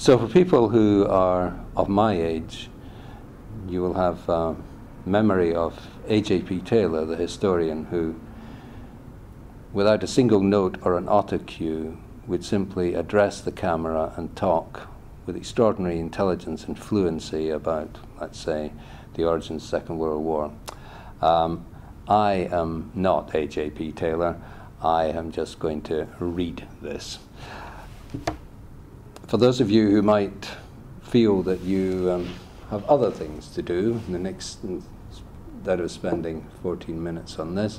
So for people who are of my age, you will have memory of A.J.P. Taylor, the historian, who, without a single note or an autocue, would simply address the camera and talk with extraordinary intelligence and fluency about, let's say, the origins of the Second World War. I am not A.J.P. Taylor. I am just going to read this. For those of you who might feel that you have other things to do in the next, instead of spending 14 minutes on this,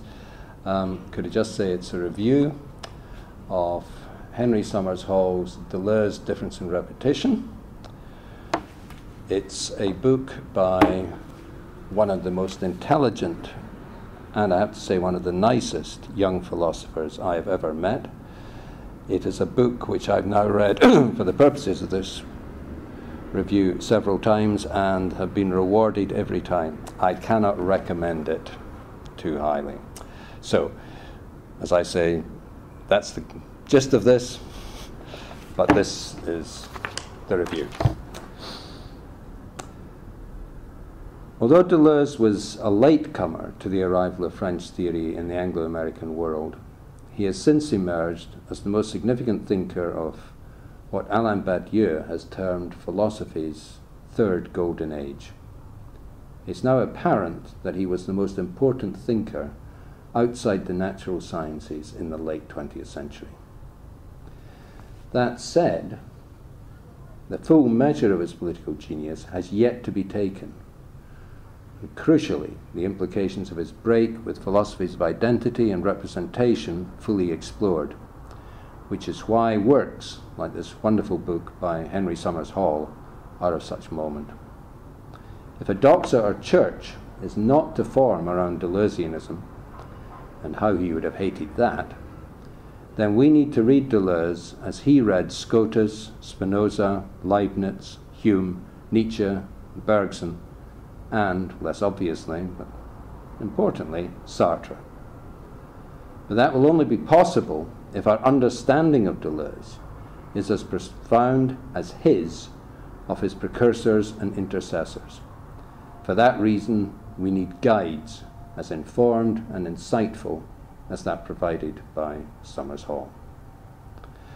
could I just say it's a review of Henry Sommers Hall's Deleuze, Difference and Repetition. It's a book by one of the most intelligent, and I have to say one of the nicest young philosophers I have ever met. It is a book which I've now read for the purposes of this review several times and have been rewarded every time. I cannot recommend it too highly. So, as I say, that's the gist of this, but this is the review. Although Deleuze was a latecomer to the arrival of French theory in the Anglo-American world, he has since emerged as the most significant thinker of what Alain Badiou has termed philosophy's third golden age. It's now apparent that he was the most important thinker outside the natural sciences in the late 20th century. That said, the full measure of his political genius has yet to be taken. And crucially, the implications of his break with philosophies of identity and representation fully explored, which is why works like this wonderful book by Henry Sommers Hall are of such moment. If a doxa or church is not to form around Deleuzianism, and how he would have hated that, then we need to read Deleuze as he read Scotus, Spinoza, Leibniz, Hume, Nietzsche, Bergson, and, less obviously, but importantly, Sartre. But that will only be possible if our understanding of Deleuze is as profound as his of his precursors and intercessors. For that reason, we need guides as informed and insightful as that provided by Sommers Hall.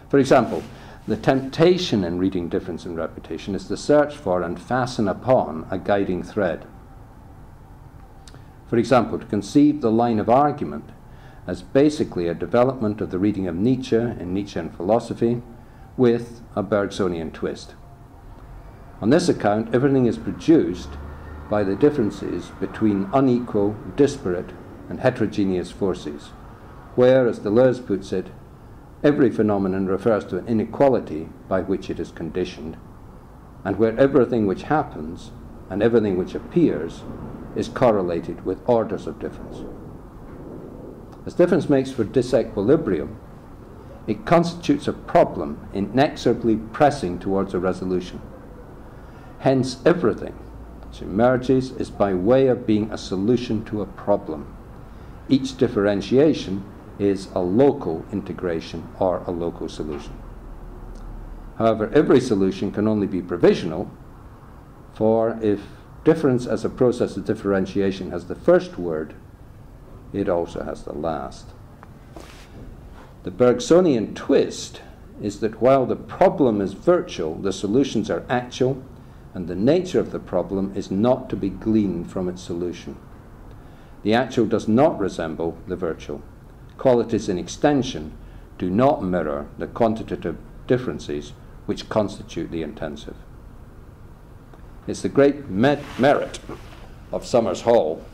For example, the temptation in reading Difference and Repetition is to search for and fasten upon a guiding thread. For example, to conceive the line of argument as basically a development of the reading of Nietzsche in Nietzsche and Philosophy with a Bergsonian twist. On this account, everything is produced by the differences between unequal, disparate, and heterogeneous forces, where, as Deleuze puts it, every phenomenon refers to an inequality by which it is conditioned, and where everything which happens and everything which appears is correlated with orders of difference. As difference makes for disequilibrium, it constitutes a problem inexorably pressing towards a resolution. Hence, everything which emerges is by way of being a solution to a problem. Each differentiation is a local integration or a local solution. However, every solution can only be provisional, for if difference as a process of differentiation has the first word, it also has the last. The Bergsonian twist is that while the problem is virtual, the solutions are actual, and the nature of the problem is not to be gleaned from its solution. The actual does not resemble the virtual. Qualities in extension do not mirror the quantitative differences which constitute the intensive. It's the great merit of Sommers Hall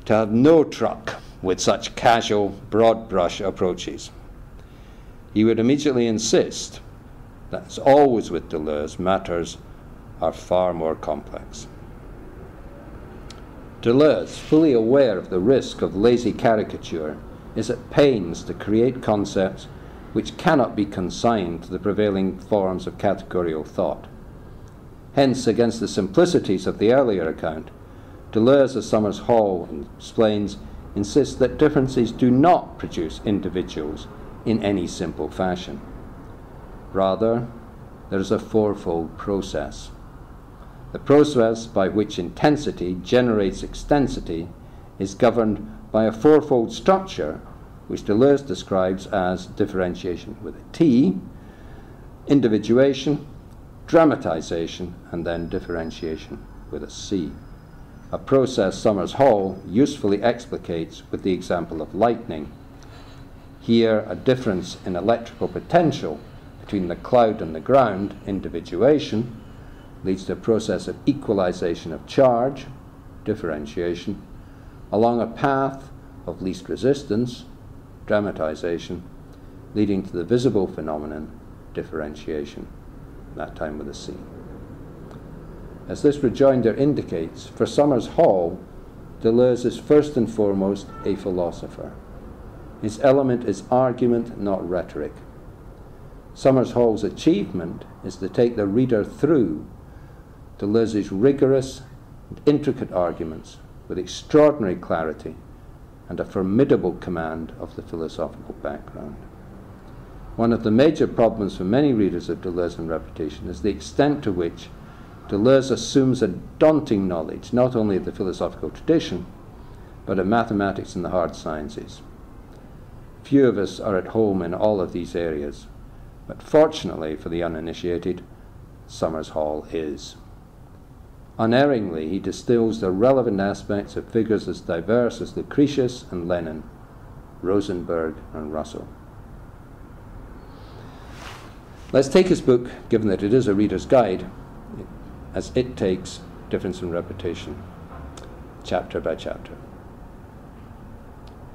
to have no truck with such casual, broad brush approaches. He would immediately insist that, as always with Deleuze, matters are far more complex. Deleuze, fully aware of the risk of lazy caricature, is at pains to create concepts which cannot be consigned to the prevailing forms of categorical thought. Hence, against the simplicities of the earlier account, Deleuze, as Sommers Hall explains, insists that differences do not produce individuals in any simple fashion. Rather, there is a fourfold process. The process by which intensity generates extensity is governed by a fourfold structure which Deleuze describes as differentiation with a T, individuation, dramatization, and then differentiation with a C. A process Summers Hall usefully explicates with the example of lightning. Here, a difference in electrical potential between the cloud and the ground, individuation, leads to a process of equalization of charge, differentiation, along a path of least resistance, dramatization, leading to the visible phenomenon, differentiation, that time with a C. As this rejoinder indicates, for Summers Hall, Deleuze is first and foremost a philosopher. His element is argument, not rhetoric. Summers Hall's achievement is to take the reader through Deleuze's rigorous and intricate arguments with extraordinary clarity and a formidable command of the philosophical background. One of the major problems for many readers of Deleuze and Repetition is the extent to which Deleuze assumes a daunting knowledge not only of the philosophical tradition, but of mathematics and the hard sciences. Few of us are at home in all of these areas, but fortunately for the uninitiated, Summers Hall is. Unerringly, he distills the relevant aspects of figures as diverse as Lucretius and Lenin, Rosenberg and Russell. Let's take his book, given that it is a reader's guide, as it takes difference and repetition, chapter by chapter.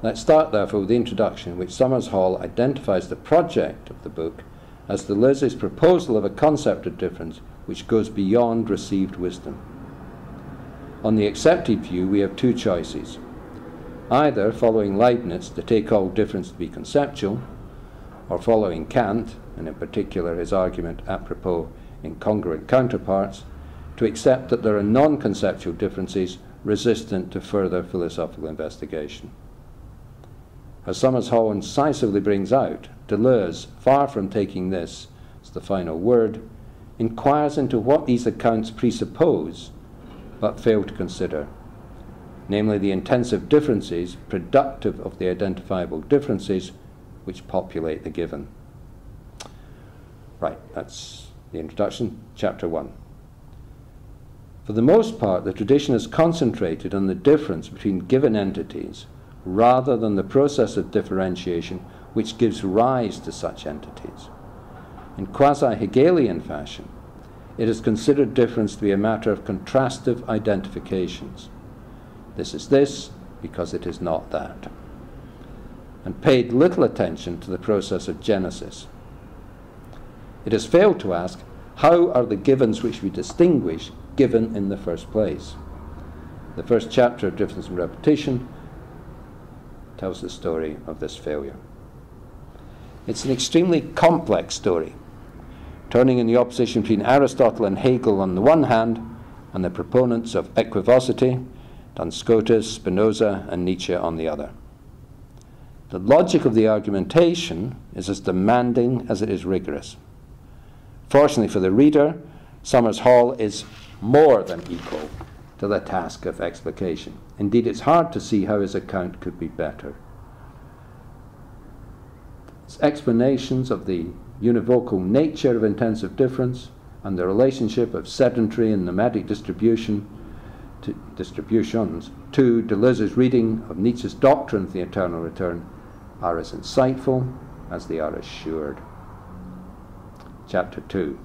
Let's start, therefore, with the introduction, in which Summers Hall identifies the project of the book as Deleuze's proposal of a concept of difference which goes beyond received wisdom. On the accepted view, we have two choices: either following Leibniz to take all difference to be conceptual, or following Kant, and in particular his argument apropos incongruent counterparts, to accept that there are non-conceptual differences resistant to further philosophical investigation. As Summers Hall incisively brings out, Deleuze, far from taking this as the final word, inquires into what these accounts presuppose but fail to consider, namely the intensive differences productive of the identifiable differences which populate the given. Right, that's the introduction, chapter 1. For the most part, the tradition is concentrated on the difference between given entities rather than the process of differentiation which gives rise to such entities. In quasi-Hegelian fashion, it is considered difference to be a matter of contrastive identifications. This is this because it is not that, and paid little attention to the process of genesis. It has failed to ask, how are the givens which we distinguish given in the first place? The first chapter of Difference and Repetition tells the story of this failure. It's an extremely complex story, turning in the opposition between Aristotle and Hegel on the one hand, and the proponents of equivocity, Duns Scotus, Spinoza, and Nietzsche on the other. The logic of the argumentation is as demanding as it is rigorous. Fortunately for the reader, Summers Hall is more than equal to the task of explication. Indeed, it's hard to see how his account could be better. His explanations of the univocal nature of intensive difference and the relationship of sedentary and nomadic distributions to Deleuze's reading of Nietzsche's doctrine of the eternal return are as insightful as they are assured. Chapter 2.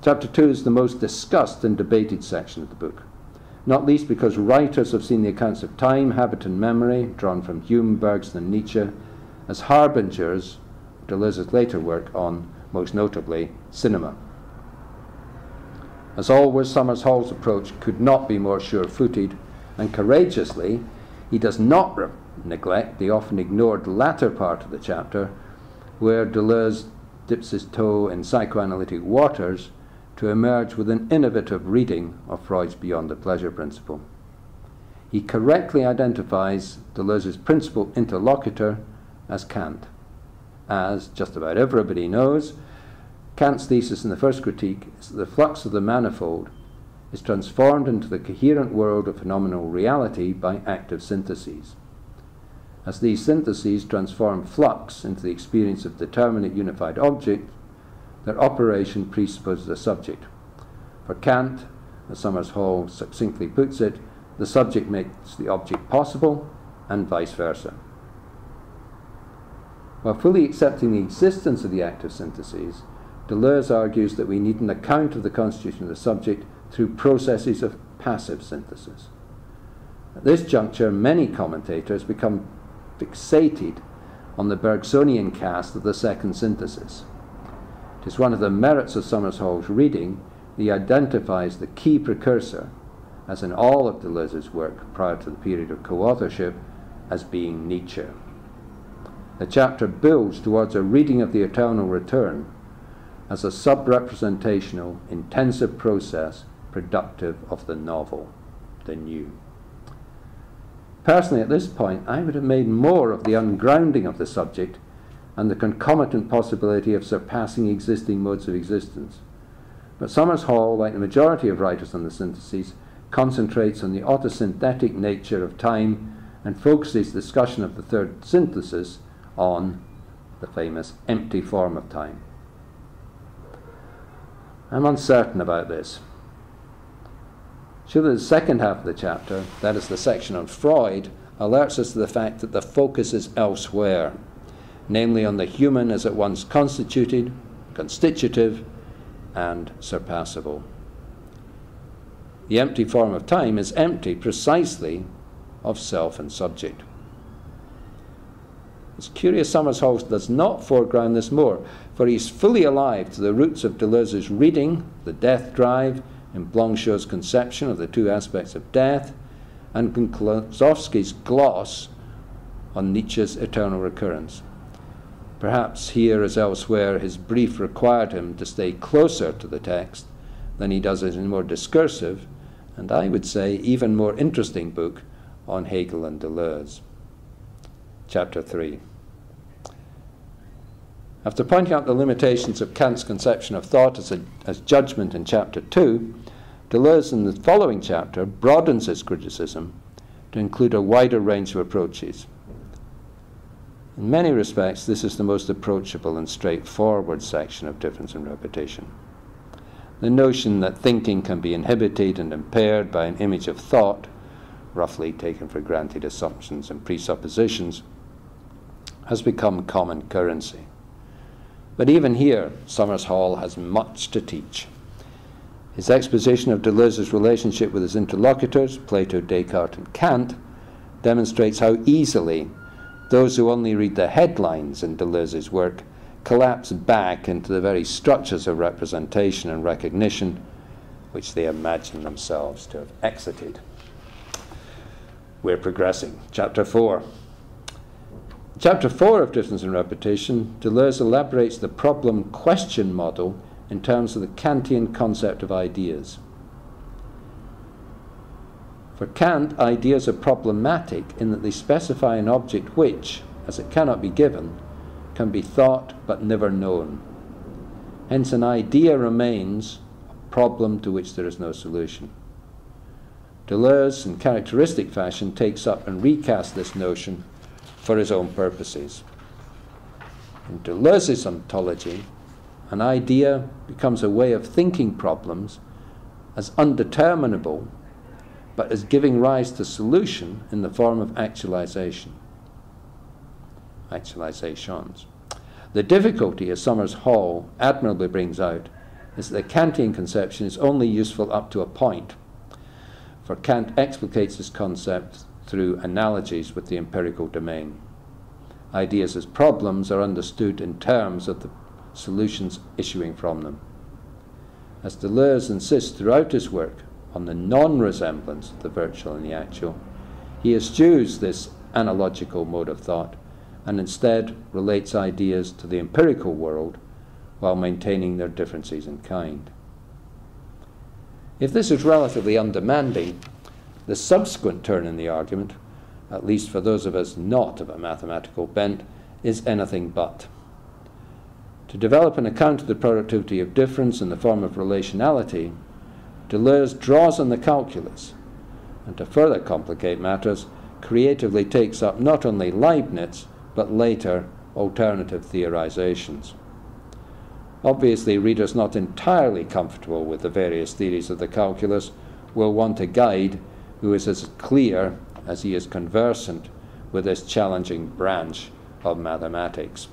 Chapter 2 is the most discussed and debated section of the book, not least because writers have seen the accounts of time, habit, and memory, drawn from Hume, Bergson, and Nietzsche, as harbingers of Deleuze's later work on, most notably, cinema. As always, Summers Hall's approach could not be more sure-footed, and courageously, he does not neglect the often ignored latter part of the chapter, where Deleuze dips his toe in psychoanalytic waters to emerge with an innovative reading of Freud's Beyond the Pleasure principle. He correctly identifies Deleuze's principal interlocutor as Kant. As just about everybody knows, Kant's thesis in the first critique is that the flux of the manifold is transformed into the coherent world of phenomenal reality by active syntheses. As these syntheses transform flux into the experience of determinate unified object, their operation presupposes a subject. For Kant, as Summers Hall succinctly puts it, the subject makes the object possible, and vice versa. While fully accepting the existence of the active syntheses, Deleuze argues that we need an account of the constitution of the subject through processes of passive synthesis. At this juncture, many commentators become fixated on the Bergsonian cast of the second synthesis. It is one of the merits of Summers Hall's reading that he identifies the key precursor, as in all of Deleuze's work prior to the period of co-authorship, as being Nietzsche. The chapter builds towards a reading of the eternal return as a sub-representational, intensive process productive of the novel, the new. Personally, at this point, I would have made more of the ungrounding of the subject and the concomitant possibility of surpassing existing modes of existence. But Summers Hall, like the majority of writers on the syntheses, concentrates on the autosynthetic nature of time and focuses discussion of the third synthesis on the famous empty form of time. I'm uncertain about this. Surely the second half of the chapter, that is the section on Freud, alerts us to the fact that the focus is elsewhere, namely on the human as at once constituted, constitutive, and surpassable. The empty form of time is empty precisely of self and subject. It's curious Summers Hall does not foreground this more, for he is fully alive to the roots of Deleuze's reading, the death drive, in Blanchot's conception of the two aspects of death, and Klosowski's gloss on Nietzsche's eternal recurrence. Perhaps here as elsewhere his brief required him to stay closer to the text than he does in a more discursive, and I would say even more interesting book on Hegel and Deleuze. Chapter 3. After pointing out the limitations of Kant's conception of thought as judgment in Chapter 2, Deleuze in the following chapter broadens his criticism to include a wider range of approaches. In many respects, this is the most approachable and straightforward section of Difference and Repetition. The notion that thinking can be inhibited and impaired by an image of thought, roughly taken for granted assumptions and presuppositions, has become common currency. But even here, Summers Hall has much to teach. His exposition of Deleuze's relationship with his interlocutors, Plato, Descartes, and Kant, demonstrates how easily those who only read the headlines in Deleuze's work collapse back into the very structures of representation and recognition which they imagine themselves to have exited. We're progressing. Chapter 4. Chapter 4 of Difference and Repetition, Deleuze elaborates the problem-question model in terms of the Kantian concept of ideas. For Kant, ideas are problematic in that they specify an object which, as it cannot be given, can be thought but never known. Hence an idea remains a problem to which there is no solution. Deleuze, in characteristic fashion, takes up and recasts this notion for his own purposes. In Deleuze's ontology, an idea becomes a way of thinking problems as undeterminable, but as giving rise to solution in the form of actualizations. The difficulty, as Summers Hall admirably brings out, is that the Kantian conception is only useful up to a point, for Kant explicates his concept through analogies with the empirical domain. Ideas as problems are understood in terms of the solutions issuing from them. As Deleuze insists throughout his work on the non-resemblance of the virtual and the actual, he eschews this analogical mode of thought and instead relates ideas to the empirical world while maintaining their differences in kind. If this is relatively undemanding, the subsequent turn in the argument, at least for those of us not of a mathematical bent, is anything but. To develop an account of the productivity of difference in the form of relationality, Deleuze draws on the calculus, and to further complicate matters, creatively takes up not only Leibniz, but later alternative theorizations. Obviously, readers not entirely comfortable with the various theories of the calculus will want a guide who is as clear as he is conversant with this challenging branch of mathematics.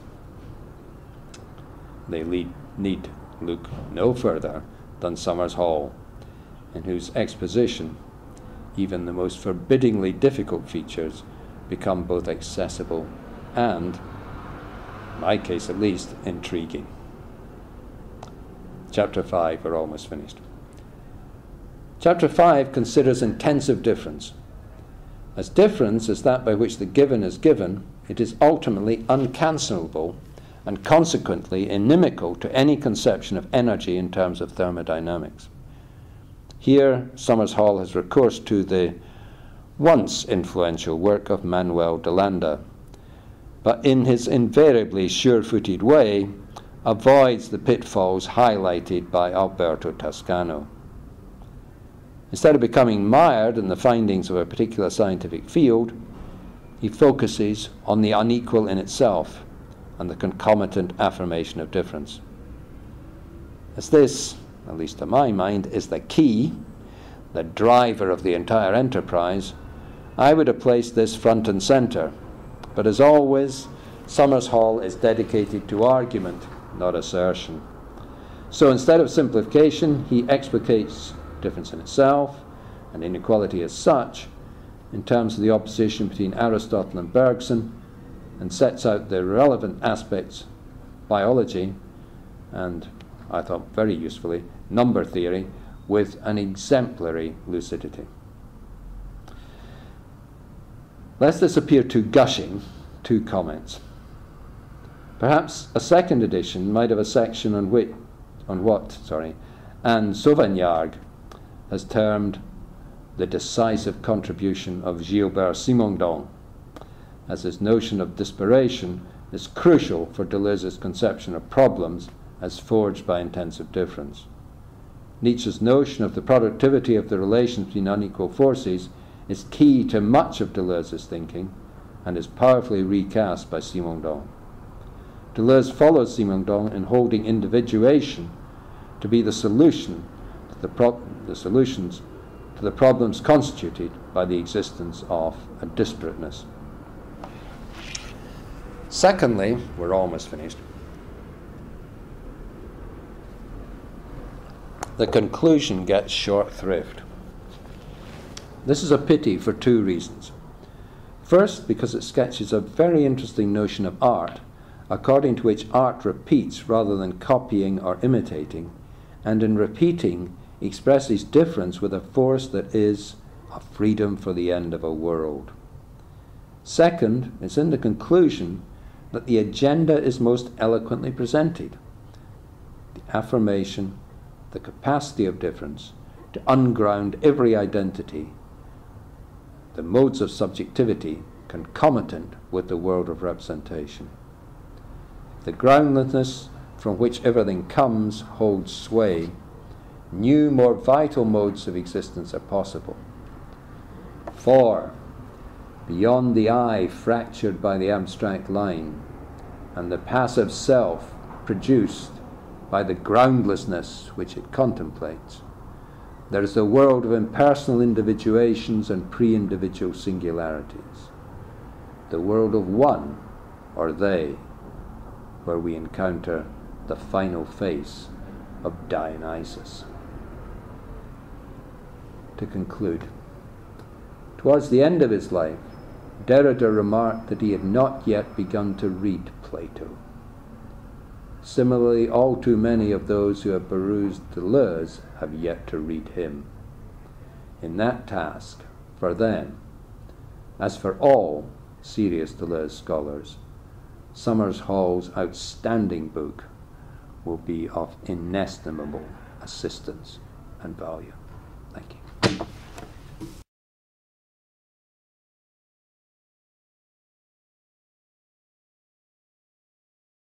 They need look no further than Somers Hall, in whose exposition even the most forbiddingly difficult features become both accessible and, in my case at least, intriguing. Chapter 5, we're almost finished. Chapter 5 considers intensive difference. As difference is that by which the given is given, it is ultimately uncancelable and consequently inimical to any conception of energy in terms of thermodynamics. Here, Somers Hall has recourse to the once influential work of Manuel de Landa, but in his invariably sure-footed way, avoids the pitfalls highlighted by Alberto Toscano. Instead of becoming mired in the findings of a particular scientific field, he focuses on the unequal in itself and the concomitant affirmation of difference. As this, at least to my mind, is the key, the driver of the entire enterprise, I would have placed this front and center. But as always, Somers Hall is dedicated to argument, not assertion. So instead of simplification, he explicates difference in itself and inequality as such in terms of the opposition between Aristotle and Bergson, and sets out the relevant aspects, biology, and, I thought very usefully, number theory, with an exemplary lucidity. Lest this appear too gushing, 2 comments. Perhaps a second edition might have a section on what Anne Sauvagnargues has termed the decisive contribution of Gilbert Simondon, as his notion of disparation is crucial for Deleuze's conception of problems as forged by intensive difference. Nietzsche's notion of the productivity of the relations between unequal forces is key to much of Deleuze's thinking and is powerfully recast by Simondon. Deleuze follows Simondon in holding individuation to be the solution to the solutions to the problems constituted by the existence of a disparateness. Secondly, we're almost finished. The conclusion gets short shrift. This is a pity for 2 reasons. First, because it sketches a very interesting notion of art, according to which art repeats rather than copying or imitating, and in repeating expresses difference with a force that is a freedom for the end of a world. Second, it's in the conclusion that the agenda is most eloquently presented. The affirmation, the capacity of difference to unground every identity, the modes of subjectivity concomitant with the world of representation. The groundlessness from which everything comes holds sway. New, more vital modes of existence are possible. For, beyond the I fractured by the abstract line, and the passive self produced by the groundlessness which it contemplates, there is a world of impersonal individuations and pre-individual singularities. The world of one, or they, where we encounter the final face of Dionysus. To conclude, towards the end of his life, Derrida remarked that he had not yet begun to read Plato. Similarly, all too many of those who have perused Deleuze have yet to read him. In that task, for them, as for all serious Deleuze scholars, Somers Hall's outstanding book will be of inestimable assistance and value. Thank you.